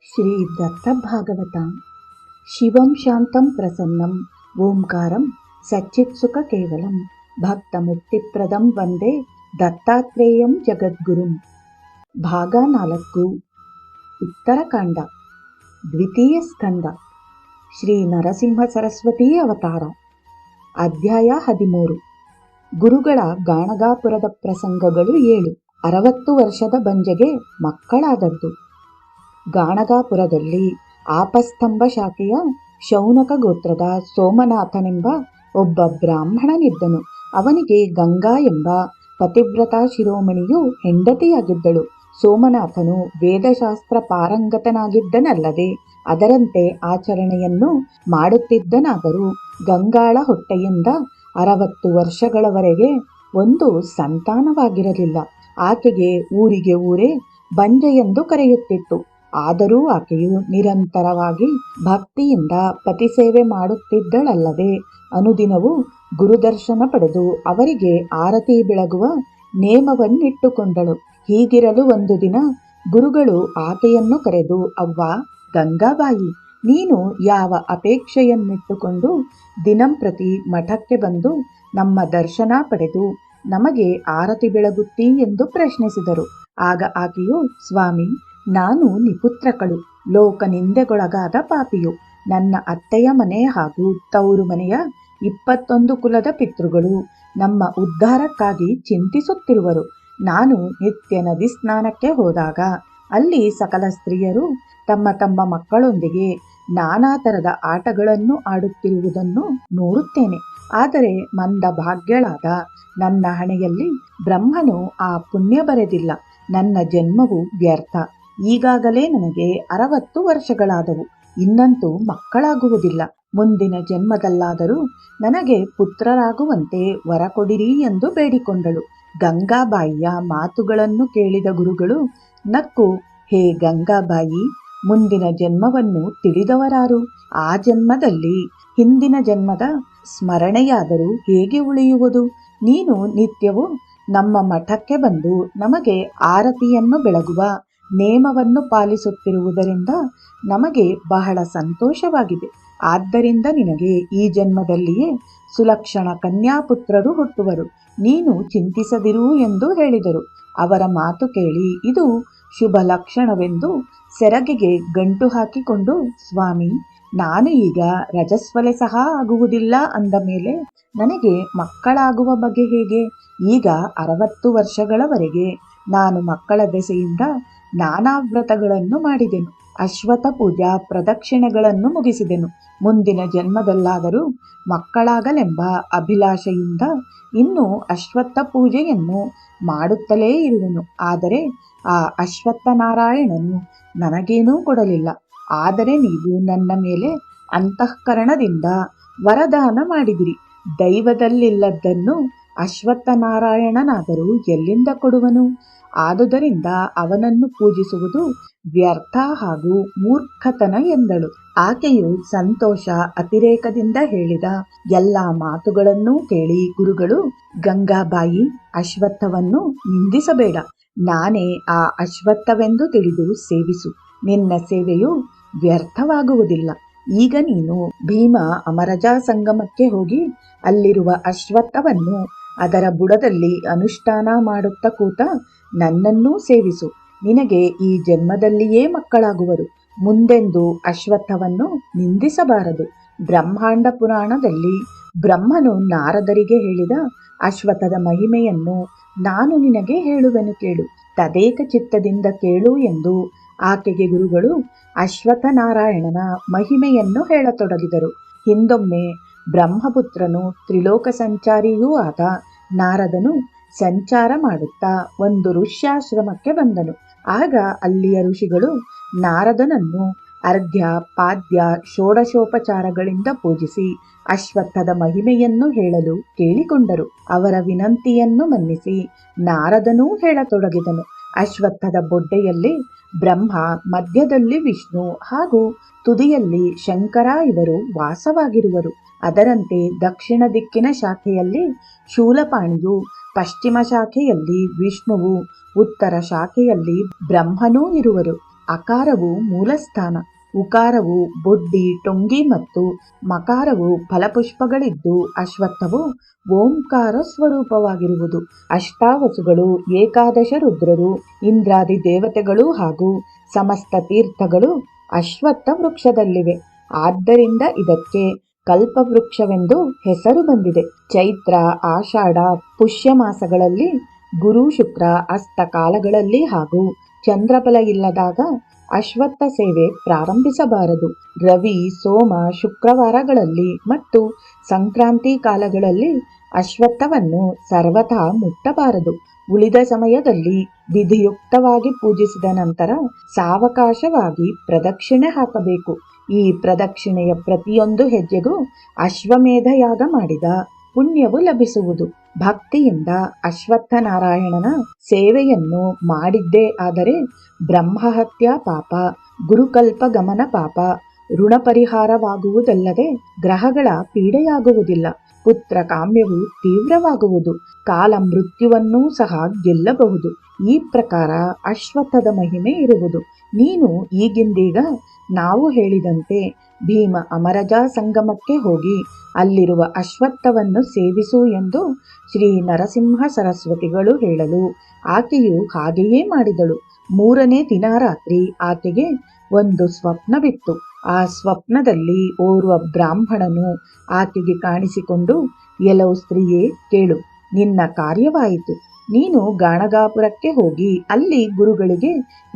ಶ್ರೀ ದತ್ತ ಭಾಗವತ. ಶಿವಂ ಶಾಂತಂ ಪ್ರಸನ್ನಂ ಓಂಕಾರಂ ಸಚ್ಚಿತ್ಸುಖ ಕೇವಲಂ ಭಕ್ತ ಮುಕ್ತಿಪ್ರದಂ ವಂದೇ ದತ್ತಾತ್ರೇಯಂ ಜಗದ್ಗುರುಂ. ಭಾಗ 4. ಉತ್ತರಕಾಂಡ. ದ್ವಿತೀಯ ಸ್ಕಂದ. ಶ್ರೀ ನರಸಿಂಹ ಸರಸ್ವತಿ ಅವತಾರ. ಅಧ್ಯಾಯ 13. ಗುರುಗಳ ಗಾಣಗಾಪುರದ ಪ್ರಸಂಗಗಳು 7. 60 ವರ್ಷದ ಬಂಜೆಗೆ ಮಕ್ಕಳಾದದ್ದು. ಗಾಣಗಾಪುರದಲ್ಲಿ ಆಪಸ್ತಂಭ ಶಾಖೆಯ ಶೌನಕ ಗೋತ್ರದ ಸೋಮನಾಥನೆಂಬ ಒಬ್ಬ ಬ್ರಾಹ್ಮಣನಿದ್ದನು. ಅವನಿಗೆ ಗಂಗಾ ಎಂಬ ಪತಿವ್ರತಾ ಶಿರೋಮಣಿಯು ಹೆಂಡತಿಯಾಗಿದ್ದಳು. ಸೋಮನಾಥನು ವೇದಶಾಸ್ತ್ರ ಪಾರಂಗತನಾಗಿದ್ದನಲ್ಲದೆ ಅದರಂತೆ ಆಚರಣೆಯನ್ನು ಮಾಡುತ್ತಿದ್ದನಾದರೂ ಗಂಗಾಳ ಹೊಟ್ಟೆಯಿಂದ 60 ವರ್ಷಗಳವರೆಗೆ ಒಂದು ಸಂತಾನವಾಗಿರಲಿಲ್ಲ. ಆಕೆಗೆ ಊರಿಗೆ ಊರೇ ಬಂಜೆ ಎಂದು ಕರೆಯುತ್ತಿತ್ತು. ಆದರೂ ಆಕೆಯು ನಿರಂತರವಾಗಿ ಭಕ್ತಿಯಿಂದ ಪತಿಸೇವೆ ಮಾಡುತ್ತಿದ್ದಳಲ್ಲದೆ ಅನುದಿನವೂ ಗುರುದರ್ಶನ ಪಡೆದು ಅವರಿಗೆ ಆರತಿ ಬೆಳಗುವ ನೇಮವನ್ನಿಟ್ಟುಕೊಂಡಳು. ಹೀಗಿರಲು ಒಂದು ದಿನ ಗುರುಗಳು ಆಕೆಯನ್ನು ಕರೆದು, ಅವ್ವ ಗಂಗಾಬಾಯಿ, ನೀನು ಯಾವ ಅಪೇಕ್ಷೆಯನ್ನಿಟ್ಟುಕೊಂಡು ದಿನಂಪ್ರತಿ ಮಠಕ್ಕೆ ಬಂದು ನಮ್ಮ ದರ್ಶನ ಪಡೆದು ನಮಗೆ ಆರತಿ ಬೆಳಗುತ್ತೀ ಎಂದು ಪ್ರಶ್ನಿಸಿದರು. ಆಗ ಆಕೆಯು, ಸ್ವಾಮಿ, ನಾನು ನಿಪುತ್ರಕಳು, ಲೋಕ ನಿಂದೆಗೊಳಗಾದ ಪಾಪಿಯು. ನನ್ನ ಅತ್ತೆಯ ಮನೆ ಹಾಗೂ ತವರು ಮನೆಯ 21 ಕುಲದ ಪಿತೃಗಳು ನಮ್ಮ ಉದ್ಧಾರಕ್ಕಾಗಿ ಚಿಂತಿಸುತ್ತಿರುವರು. ನಾನು ನಿತ್ಯ ನದಿ ಸ್ನಾನಕ್ಕೆ ಹೋದಾಗ ಅಲ್ಲಿ ಸಕಲ ಸ್ತ್ರೀಯರು ತಮ್ಮ ತಮ್ಮ ಮಕ್ಕಳೊಂದಿಗೆ ನಾನಾ ತರದ ಆಟಗಳನ್ನು ಆಡುತ್ತಿರುವುದನ್ನು ನೋಡುತ್ತೇನೆ. ಆದರೆ ಮಂದ ಭಾಗ್ಯಳಾದ ನನ್ನ ಹಣೆಯಲ್ಲಿ ಬ್ರಹ್ಮನು ಆ ಪುಣ್ಯ ಬರೆದಿಲ್ಲ. ನನ್ನ ಜನ್ಮವು ವ್ಯರ್ಥ. ಈಗಾಗಲೇ ನನಗೆ 60 ವರ್ಷಗಳಾದವು. ಇನ್ನಂತೂ ಮಕ್ಕಳಾಗುವುದಿಲ್ಲ. ಮುಂದಿನ ಜನ್ಮದಲ್ಲಾದರೂ ನನಗೆ ಪುತ್ರರಾಗುವಂತೆ ವರ ಕೊಡಿರಿ ಎಂದು ಬೇಡಿಕೊಂಡಳು. ಗಂಗಾಬಾಯಿಯ ಮಾತುಗಳನ್ನು ಕೇಳಿದ ಗುರುಗಳು ನಕ್ಕು, ಹೇ ಗಂಗಾಬಾಯಿ, ಮುಂದಿನ ಜನ್ಮವನ್ನು ತಿಳಿದವರಾರು? ಆ ಜನ್ಮದಲ್ಲಿ ಹಿಂದಿನ ಜನ್ಮದ ಸ್ಮರಣೆಯಾದರೂ ಹೇಗೆ ಉಳಿಯುವುದು? ನೀನು ನಿತ್ಯವೂ ನಮ್ಮ ಮಠಕ್ಕೆ ಬಂದು ನಮಗೆ ಆರತಿಯನ್ನು ಬೆಳಗುವ ನೇಮವನ್ನು ಪಾಲಿಸುತ್ತಿರುವುದರಿಂದ ನಮಗೆ ಬಹಳ ಸಂತೋಷವಾಗಿದೆ. ಆದ್ದರಿಂದ ನಿನಗೆ ಈ ಜನ್ಮದಲ್ಲಿಯೇ ಸುಲಕ್ಷಣ ಕನ್ಯಾಪುತ್ರರು ಹುಟ್ಟುವರು. ನೀನು ಚಿಂತಿಸದಿರು ಎಂದು ಹೇಳಿದರು. ಅವರ ಮಾತು ಕೇಳಿ ಇದು ಶುಭ ಲಕ್ಷಣವೆಂದು ಸೆರಗಿಗೆ ಗಂಟು ಹಾಕಿಕೊಂಡು, ಸ್ವಾಮಿ, ನಾನು ಈಗ ರಜಸ್ವಲೆ ಸಹ ಆಗುವುದಿಲ್ಲ ಅಂದ ಮೇಲೆ ನನಗೆ ಮಕ್ಕಳಾಗುವ ಬಗೆ ಹೇಗೆ? ಈಗ 60 ವರ್ಷಗಳವರೆಗೆ ನಾನು ಮಕ್ಕಳ ದೆಸೆಯಿಂದ ನಾನಾ ವ್ರತಗಳನ್ನು ಮಾಡಿದೆನು. ಅಶ್ವಥ ಪೂಜಾ ಪ್ರದಕ್ಷಿಣೆಗಳನ್ನು ಮುಗಿಸಿದೆನು. ಮುಂದಿನ ಜನ್ಮದಲ್ಲಾದರೂ ಮಕ್ಕಳಾಗಲೆಂಬ ಅಭಿಲಾಷೆಯಿಂದ ಇನ್ನೂ ಅಶ್ವತ್ಥ ಪೂಜೆಯನ್ನು ಮಾಡುತ್ತಲೇ ಇರುವೆನು. ಆದರೆ ಆ ಅಶ್ವತ್ಥನಾರಾಯಣನು ನನಗೇನೂ ಕೊಡಲಿಲ್ಲ. ಆದರೆ ನೀವು ನನ್ನ ಮೇಲೆ ಅಂತಃಕರಣದಿಂದ ವರದಾನ ಮಾಡಿದಿರಿ. ದೈವದಲ್ಲಿಲ್ಲದ್ದನ್ನು ಅಶ್ವತ್ಥನಾರಾಯಣನಾದರೂ ಎಲ್ಲಿಂದ ಕೊಡುವನು? ಆದುದರಿಂದ ಅವನನ್ನು ಪೂಜಿಸುವುದು ವ್ಯರ್ಥ ಹಾಗೂ ಮೂರ್ಖತನ ಎಂದಳು. ಆಕೆಯು ಸಂತೋಷ ಅತಿರೇಕದಿಂದ ಹೇಳಿದ ಎಲ್ಲ ಮಾತುಗಳನ್ನೂ ಕೇಳಿ ಗುರುಗಳು, ಗಂಗಾಬಾಯಿ, ಅಶ್ವತ್ಥವನ್ನು ನಿಂದಿಸಬೇಡ. ನಾನೇ ಆ ಅಶ್ವತ್ಥವೆಂದು ತಿಳಿದು ಸೇವಿಸು. ನಿನ್ನ ಸೇವೆಯು ವ್ಯರ್ಥವಾಗುವುದಿಲ್ಲ. ಈಗ ನೀನು ಭೀಮ ಅಮರಜಾ ಸಂಗಮಕ್ಕೆ ಹೋಗಿ ಅಲ್ಲಿರುವ ಅಶ್ವತ್ಥವನ್ನು ಅದರ ಬುಡದಲ್ಲಿ ಅನುಷ್ಠಾನ ಮಾಡುತ್ತಾ ಕೂತ ನನ್ನನ್ನೂ ಸೇವಿಸು. ನಿನಗೆ ಈ ಜನ್ಮದಲ್ಲಿಯೇ ಮಕ್ಕಳಾಗುವರು. ಮುಂದೆಂದು ಅಶ್ವತ್ಥವನ್ನು ನಿಂದಿಸಬಾರದು. ಬ್ರಹ್ಮಾಂಡ ಪುರಾಣದಲ್ಲಿ ಬ್ರಹ್ಮನು ನಾರದರಿಗೆ ಹೇಳಿದ ಅಶ್ವತ್ಥದ ಮಹಿಮೆಯನ್ನು ನಾನು ನಿನಗೆ ಹೇಳುವೆನು ಕೇಳು. ತದೇಕ ಚಿತ್ತದಿಂದ ಕೇಳು ಎಂದು ಆಕೆಗೆ ಗುರುಗಳು ಅಶ್ವತ್ಥನಾರಾಯಣನ ಮಹಿಮೆಯನ್ನು ಹೇಳತೊಡಗಿದರು. ಹಿಂದೊಮ್ಮೆ ಬ್ರಹ್ಮಪುತ್ರನು ತ್ರಿಲೋಕ ಸಂಚಾರಿಯೂ ಆದ ನಾರದನು ಸಂಚಾರ ಮಾಡುತ್ತಾ ಒಂದು ಋಷ್ಯಾಶ್ರಮಕ್ಕೆ ಬಂದನು. ಆಗ ಅಲ್ಲಿಯ ಋಷಿಗಳು ನಾರದನನ್ನು ಅರ್ಘ್ಯ ಪಾದ್ಯ ಷೋಡಶೋಪಚಾರಗಳಿಂದ ಪೂಜಿಸಿ ಅಶ್ವತ್ಥದ ಮಹಿಮೆಯನ್ನು ಹೇಳಲು ಕೇಳಿಕೊಂಡರು. ಅವರ ವಿನಂತಿಯನ್ನು ಮನ್ನಿಸಿ ನಾರದನೂ ಹೇಳತೊಡಗಿದನು. ಅಶ್ವತ್ಥದ ಬೊಡ್ಡೆಯಲ್ಲಿ ಬ್ರಹ್ಮ, ಮಧ್ಯದಲ್ಲಿ ವಿಷ್ಣು ಹಾಗೂ ತುದಿಯಲ್ಲಿ ಶಂಕರ ಇವರು ವಾಸವಾಗಿರುವರು. ಅದರಂತೆ ದಕ್ಷಿಣ ದಿಕ್ಕಿನ ಶಾಖೆಯಲ್ಲಿ ಶೂಲಪಾಣಿಯು, ಪಶ್ಚಿಮ ಶಾಖೆಯಲ್ಲಿ ವಿಷ್ಣುವು, ಉತ್ತರ ಶಾಖೆಯಲ್ಲಿ ಬ್ರಹ್ಮನೂ ಇರುವರು. ಅಕಾರವು ಮೂಲಸ್ಥಾನ, ಉಕಾರವು ಬೊಡ್ಡಿ ಟೊಂಗಿ ಮತ್ತು ಮಕಾರವು ಫಲಪುಷ್ಪಗಳಿದ್ದು ಅಶ್ವತ್ಥವು ಓಂಕಾರ ಸ್ವರೂಪವಾಗಿರುವುದು. ಅಷ್ಟಾವಸುಗಳು, ಏಕಾದಶ ರುದ್ರರು, ಇಂದ್ರಾದಿ ದೇವತೆಗಳು ಹಾಗೂ ಸಮಸ್ತ ತೀರ್ಥಗಳು ಅಶ್ವತ್ಥ ವೃಕ್ಷದಲ್ಲಿವೆ. ಆದ್ದರಿಂದ ಇದಕ್ಕೆ ಕಲ್ಪವೃಕ್ಷವೆಂದು ಹೆಸರು ಬಂದಿದೆ. ಚೈತ್ರ, ಆಷಾಢ, ಪುಷ್ಯ ಮಾಸಗಳಲ್ಲಿ, ಗುರು ಶುಕ್ರ ಅಸ್ತ ಕಾಲಗಳಲ್ಲಿ ಹಾಗೂ ಚಂದ್ರಬಲ ಇಲ್ಲದಾಗ ಅಶ್ವತ್ಥ ಸೇವೆ ಪ್ರಾರಂಭಿಸಬಾರದು. ರವಿ, ಸೋಮ, ಶುಕ್ರವಾರಗಳಲ್ಲಿ ಮತ್ತು ಸಂಕ್ರಾಂತಿ ಕಾಲಗಳಲ್ಲಿ ಅಶ್ವತ್ಥವನ್ನು ಸರ್ವಥಾ ಮುಟ್ಟಬಾರದು. ಉಳಿದ ಸಮಯದಲ್ಲಿ ವಿಧಿಯುಕ್ತವಾಗಿ ಪೂಜಿಸಿದ ನಂತರ ಸಾವಕಾಶವಾಗಿ ಪ್ರದಕ್ಷಿಣೆ ಹಾಕಬೇಕು. ಈ ಪ್ರದಕ್ಷಿಣೆಯ ಪ್ರತಿಯೊಂದು ಹೆಜ್ಜೆಗೂ ಅಶ್ವಮೇಧ ಯಾಗ ಮಾಡಿದ ಪುಣ್ಯವು ಲಭಿಸುವುದು. ಭಕ್ತಿಯಿಂದ ಅಶ್ವತ್ಥನಾರಾಯಣನ ಸೇವೆಯನ್ನು ಮಾಡಿದ್ದೇ ಆದರೆ ಬ್ರಹ್ಮಹತ್ಯಾ ಪಾಪ, ಗುರುಕಲ್ಪ ಗಮನ ಪಾಪ, ಋಣ ಪರಿಹಾರವಾಗುವುದಲ್ಲದೆ ಗ್ರಹಗಳ ಪೀಡೆಯಾಗುವುದಿಲ್ಲ. ಪುತ್ರ ಕಾಮ್ಯವು ತೀವ್ರವಾಗುವುದು. ಕಾಲ ಮೃತ್ಯುವನ್ನೂ ಸಹ ಗೆಲ್ಲಬಹುದು. ಈ ಪ್ರಕಾರ ಅಶ್ವತ್ಥದ ಮಹಿಮೆ ಇರುವುದು. ನೀನು ಈಗಿಂದೀಗ ನಾವು ಹೇಳಿದಂತೆ ಭೀಮ ಅಮರಜಾ ಸಂಗಮಕ್ಕೆ ಹೋಗಿ ಅಲ್ಲಿರುವ ಅಶ್ವತ್ಥವನ್ನು ಸೇವಿಸು ಎಂದು ಶ್ರೀ ನರಸಿಂಹ ಸರಸ್ವತಿಗಳು ಹೇಳಲು ಆಕೆಯು ಹಾಗೆಯೇ ಮಾಡಿದಳು. 3ನೇ ದಿನ ರಾತ್ರಿ ಆಕೆಗೆ ಒಂದು ಸ್ವಪ್ನವಿತ್ತು. ಆ ಸ್ವಪ್ನದಲ್ಲಿ ಓರ್ವ ಬ್ರಾಹ್ಮಣನು ಆಕೆಗೆ ಕಾಣಿಸಿಕೊಂಡು, ಎಲವು ಸ್ತ್ರೀಯೇ, ಕೇಳು, ನಿನ್ನ ಕಾರ್ಯವಾಯಿತು. ನೀನು ಗಾಣಗಾಪುರಕ್ಕೆ ಹೋಗಿ ಅಲ್ಲಿ ಗುರುಗಳಿಗೆ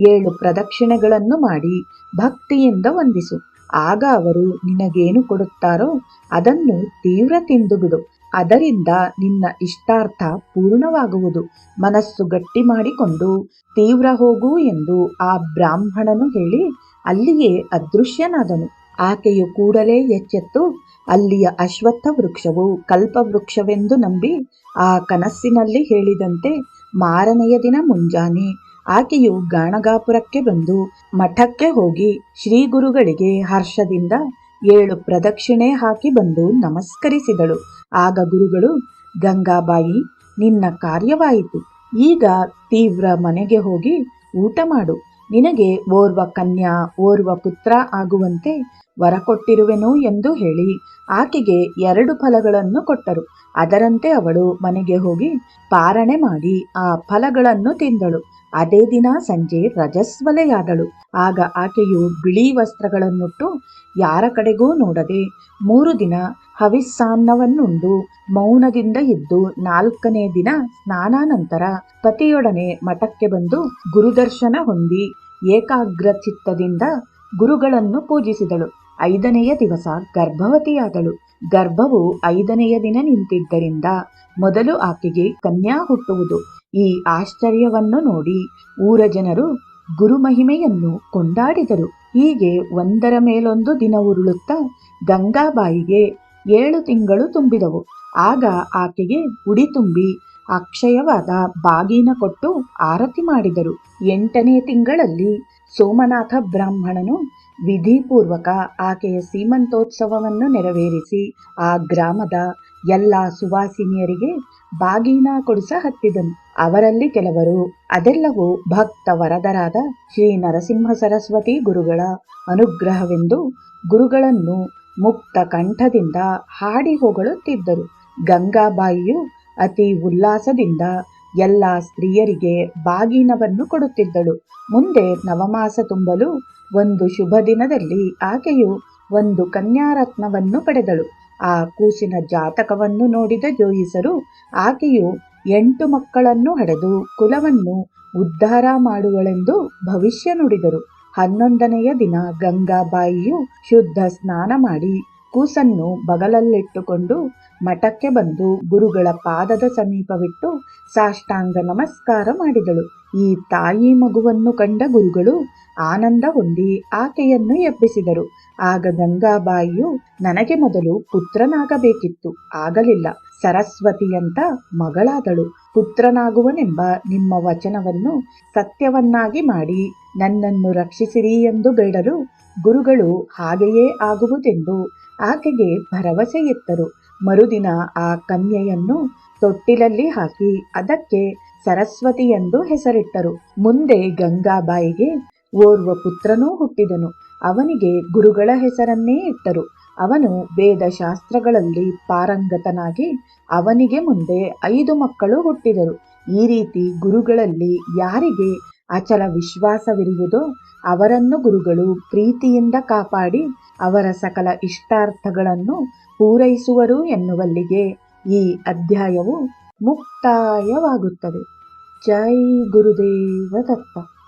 7 ಪ್ರದಕ್ಷಿಣೆಗಳನ್ನು ಮಾಡಿ ಭಕ್ತಿಯಿಂದ ವಂದಿಸು. ಆಗ ಅವರು ನಿನಗೇನು ಕೊಡುತ್ತಾರೋ ಅದನ್ನು ತೀವ್ರ ತಿಂದುಬಿಡು. ಅದರಿಂದ ನಿನ್ನ ಇಷ್ಟಾರ್ಥ ಪೂರ್ಣವಾಗುವುದು. ಮನಸ್ಸು ಗಟ್ಟಿ ಮಾಡಿಕೊಂಡು ತೀವ್ರ ಹೋಗು ಎಂದು ಆ ಬ್ರಾಹ್ಮಣನು ಹೇಳಿ ಅಲ್ಲಿಯೇ ಅದೃಶ್ಯನಾದನು. ಆಕೆಯು ಕೂಡಲೇ ಎಚ್ಚೆತ್ತು ಅಲ್ಲಿಯ ಅಶ್ವತ್ಥ ವೃಕ್ಷವು ಕಲ್ಪವೃಕ್ಷವೆಂದು ನಂಬಿ ಆ ಕನಸಿನಲ್ಲಿ ಹೇಳಿದಂತೆ ಮಾರನೆಯ ದಿನ ಮುಂಜಾನೆ ಆಕೆಯು ಗಾಣಗಾಪುರಕ್ಕೆ ಬಂದು ಮಠಕ್ಕೆ ಹೋಗಿ ಶ್ರೀ ಗುರುಗಳಿಗೆ ಹರ್ಷದಿಂದ 7 ಪ್ರದಕ್ಷಿಣೆ ಹಾಕಿ ಬಂದು ನಮಸ್ಕರಿಸಿದಳು. ಆಗ ಗುರುಗಳು, ಗಂಗಾಬಾಯಿ, ನಿನ್ನ ಕಾರ್ಯವಾಯಿತು. ಈಗ ತೀವ್ರ ಮನೆಗೆ ಹೋಗಿ ಊಟ ಮಾಡು. ನಿನಗೆ ಓರ್ವ ಕನ್ಯಾ, ಓರ್ವ ಪುತ್ರ ಆಗುವಂತೆ ವರ ಕೊಟ್ಟಿರುವೆನು ಎಂದು ಹೇಳಿ ಆಕೆಗೆ 2 ಫಲಗಳನ್ನು ಕೊಟ್ಟರು. ಅದರಂತೆ ಅವಳು ಮನೆಗೆ ಹೋಗಿ ಪಾರಣೆ ಮಾಡಿ ಆ ಫಲಗಳನ್ನು ತಿಂದಳು. ಅದೇ ದಿನ ಸಂಜೆ ರಜಸ್ವಲೆಯಾದಳು. ಆಗ ಆಕೆಯು ಬಿಳಿ ವಸ್ತ್ರಗಳನ್ನುಟ್ಟು ಯಾರ ಕಡೆಗೂ ನೋಡದೆ 3 ದಿನ ಹವಿಸ್ಸಾನ್ನವನ್ನುಂಡು ಮೌನದಿಂದ ಇದ್ದು 4ನೇ ದಿನ ಸ್ನಾನಾನಂತರ ಪತಿಯೊಡನೆ ಮಠಕ್ಕೆ ಬಂದು ಗುರುದರ್ಶನ ಹೊಂದಿ ಏಕಾಗ್ರ ಚಿತ್ತದಿಂದ ಗುರುಗಳನ್ನು ಪೂಜಿಸಿದಳು. 5ನೆಯ ದಿವಸ ಗರ್ಭವತಿಯಾದಳು. ಗರ್ಭವು 5ನೆಯ ದಿನ ನಿಂತಿದ್ದರಿಂದ ಮೊದಲು ಆಕೆಗೆ ಕನ್ಯಾ ಹುಟ್ಟುವುದು. ಈ ಆಶ್ಚರ್ಯವನ್ನು ನೋಡಿ ಊರ ಜನರು ಗುರು ಮಹಿಮೆಯನ್ನು ಕೊಂಡಾಡಿದರು. ಹೀಗೆ ಒಂದರ ಮೇಲೊಂದು ದಿನ ಉರುಳುತ್ತಾ ಗಂಗಾಬಾಯಿಗೆ 7 ತಿಂಗಳು ತುಂಬಿದವು. ಆಗ ಆಕೆಗೆ ಉಡಿ ತುಂಬಿ ಅಕ್ಷಯವಾದ ಬಾಗಿನ ಕೊಟ್ಟು ಆರತಿ ಮಾಡಿದರು. 8ನೇ ತಿಂಗಳಲ್ಲಿ ಸೋಮನಾಥ ಬ್ರಾಹ್ಮಣನು ವಿಧಿಪೂರ್ವಕ ಆಕೆಯ ಸೀಮಂತೋತ್ಸವವನ್ನು ನೆರವೇರಿಸಿ ಆ ಗ್ರಾಮದ ಎಲ್ಲ ಸುವಾಸಿನಿಯರಿಗೆ ಬಾಗಿನ ಕೊಡಿಸ ಹತ್ತಿದನು. ಅವರಲ್ಲಿ ಕೆಲವರು ಅದೆಲ್ಲವೂ ಭಕ್ತ ವರದರಾದ ಶ್ರೀ ನರಸಿಂಹ ಸರಸ್ವತಿ ಗುರುಗಳ ಅನುಗ್ರಹವೆಂದು ಗುರುಗಳನ್ನು ಮುಕ್ತ ಕಂಠದಿಂದ ಹಾಡಿ ಹೊಗಳುತ್ತಿದ್ದರು. ಗಂಗಾಬಾಯಿಯು ಅತಿ ಉಲ್ಲಾಸದಿಂದ ಎಲ್ಲ ಸ್ತ್ರೀಯರಿಗೆ ಬಾಗಿನವನ್ನು ಕೊಡುತ್ತಿದ್ದಳು. ಮುಂದೆ ನವಮಾಸ ತುಂಬಲು ಒಂದು ಶುಭ ದಿನದಲ್ಲಿ ಆಕೆಯು ಒಂದು ಕನ್ಯಾರತ್ನವನ್ನು ಪಡೆದಳು. ಆ ಕೂಸಿನ ಜಾತಕವನ್ನು ನೋಡಿದ ಜೋಯಿಸರು ಆಕೆಯು 8 ಮಕ್ಕಳನ್ನು ಹಡೆದು ಕುಲವನ್ನು ಉದ್ಧಾರ ಮಾಡುವಳೆಂದು ಭವಿಷ್ಯ ನುಡಿದರು. 11ನೆಯ ದಿನ ಗಂಗಾಬಾಯಿಯು ಶುದ್ಧ ಸ್ನಾನ ಮಾಡಿ ಕೂಸನ್ನು ಬಗಲಲ್ಲಿಟ್ಟುಕೊಂಡು ಮಠಕ್ಕೆ ಬಂದು ಗುರುಗಳ ಪಾದದ ಸಮೀಪವಿಟ್ಟು ಸಾಷ್ಟಾಂಗ ನಮಸ್ಕಾರ ಮಾಡಿದಳು. ಈ ತಾಯಿ ಮಗುವನ್ನು ಕಂಡ ಗುರುಗಳು ಆನಂದ ಹೊಂದಿ ಆಕೆಯನ್ನು ಎಬ್ಬಿಸಿದರು. ಆಗ ಗಂಗಾಬಾಯಿಯು, ನನಗೆ ಮೊದಲು ಪುತ್ರನಾಗಬೇಕಿತ್ತು, ಆಗಲಿಲ್ಲ. ಸರಸ್ವತಿಯಂತ ಮಗಳಾದಳು. ಪುತ್ರನಾಗುವನೆಂಬ ನಿಮ್ಮ ವಚನವನ್ನು ಸತ್ಯವನ್ನಾಗಿ ಮಾಡಿ ನನ್ನನ್ನು ರಕ್ಷಿಸಿರಿ ಎಂದು ಬೇಡಲು ಗುರುಗಳು ಹಾಗೆಯೇ ಆಗುವುದೆಂದು ಆಕೆಗೆ ಭರವಸೆಯಿತ್ತರು. ಮರುದಿನ ಆ ಕನ್ಯೆಯನ್ನು ತೊಟ್ಟಿಲಲ್ಲಿ ಹಾಕಿ ಅದಕ್ಕೆ ಸರಸ್ವತಿ ಎಂದು ಹೆಸರಿಟ್ಟರು. ಮುಂದೆ ಗಂಗಾಬಾಯಿಗೆ ಓರ್ವ ಪುತ್ರನೂ ಹುಟ್ಟಿದನು. ಅವನಿಗೆ ಗುರುಗಳ ಹೆಸರನ್ನೇ ಇಟ್ಟರು. ಅವನು ವೇದಶಾಸ್ತ್ರಗಳಲ್ಲಿ ಪಾರಂಗತನಾಗಿ ಅವನಿಗೆ ಮುಂದೆ 5 ಮಕ್ಕಳು ಹುಟ್ಟಿದರು. ಈ ರೀತಿ ಗುರುಗಳಲ್ಲಿ ಯಾರಿಗೆ ಅಚಲ ವಿಶ್ವಾಸವಿರುವುದೋ ಅವರನ್ನು ಗುರುಗಳು ಪ್ರೀತಿಯಿಂದ ಕಾಪಾಡಿ ಅವರ ಸಕಲ ಇಷ್ಟಾರ್ಥಗಳನ್ನು ಪೂರೈಸುವರು ಎನ್ನುವಲ್ಲಿಗೆ ಈ ಅಧ್ಯಾಯವು ಮುಕ್ತಾಯವಾಗುತ್ತದೆ. ಜೈ ಗುರುದೇವ ದತ್ತ.